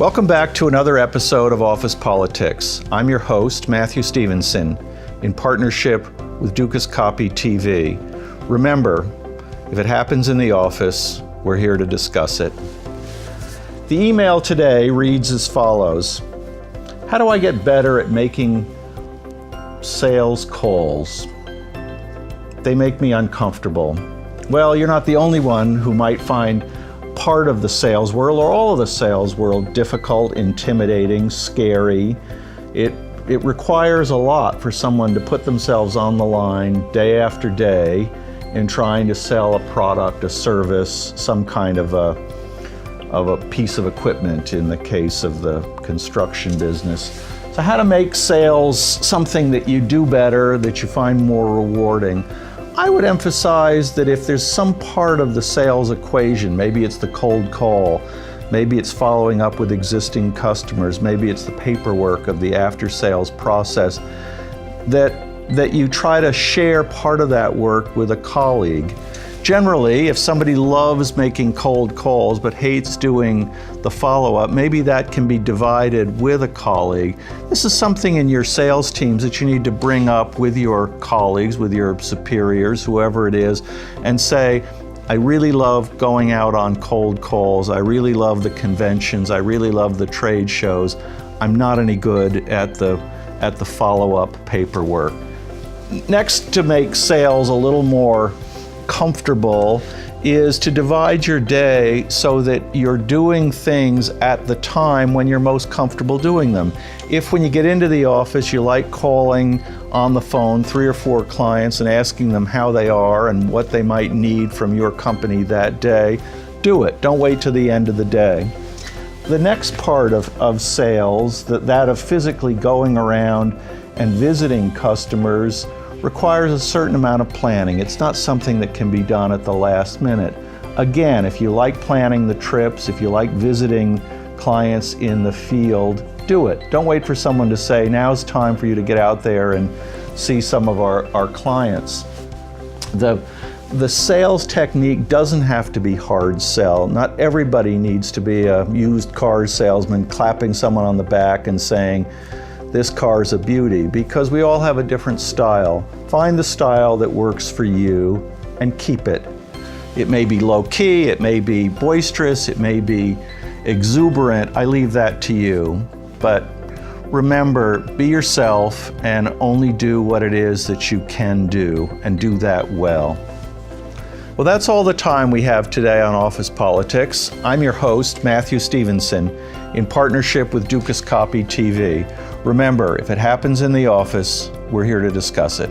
Welcome back to another episode of Office Politics. I'm your host, Matthew Stevenson, in partnership with Dukascopy TV. Remember, if it happens in the office, we're here to discuss it. The email today reads as follows. How do I get better at making sales calls? They make me uncomfortable. Well, you're not the only one who might find part of the sales world or all of the sales world difficult, intimidating, scary. It requires a lot for someone to put themselves on the line day after day in trying to sell a product, a service, some kind of a piece of equipment in the case of the construction business. So how to make sales something that you do better, that you find more rewarding. I would emphasize that if there's some part of the sales equation, maybe it's the cold call, maybe it's following up with existing customers, maybe it's the paperwork of the after-sales process, that you try to share part of that work with a colleague. Generally, if somebody loves making cold calls but hates doing the follow-up, maybe that can be divided with a colleague. This is something in your sales teams that you need to bring up with your colleagues, with your superiors, whoever it is, and say, I really love going out on cold calls. I really love the conventions. I really love the trade shows. I'm not any good at the follow-up paperwork. Next, to make sales a little more comfortable is to divide your day so that you're doing things at the time when you're most comfortable doing them. If when you get into the office you like calling on the phone 3 or 4 clients and asking them how they are and what they might need from your company that day, do it. Don't wait till the end of the day. The next part of sales, that of physically going around and visiting customers, requires a certain amount of planning. It's not something that can be done at the last minute. Again, if you like planning the trips, if you like visiting clients in the field, do it. Don't wait for someone to say, now's time for you to get out there and see some of our clients. The sales technique doesn't have to be hard sell. Not everybody needs to be a used car salesman clapping someone on the back and saying, this car's a beauty, because we all have a different style. Find the style that works for you and keep it. It may be low-key, it may be boisterous, it may be exuberant. I leave that to you. But remember, be yourself and only do what it is that you can do, and do that well. Well, that's all the time we have today on Office Politics. I'm your host, Matthew Stevenson, in partnership with Dukascopy TV. Remember, if it happens in the office, we're here to discuss it.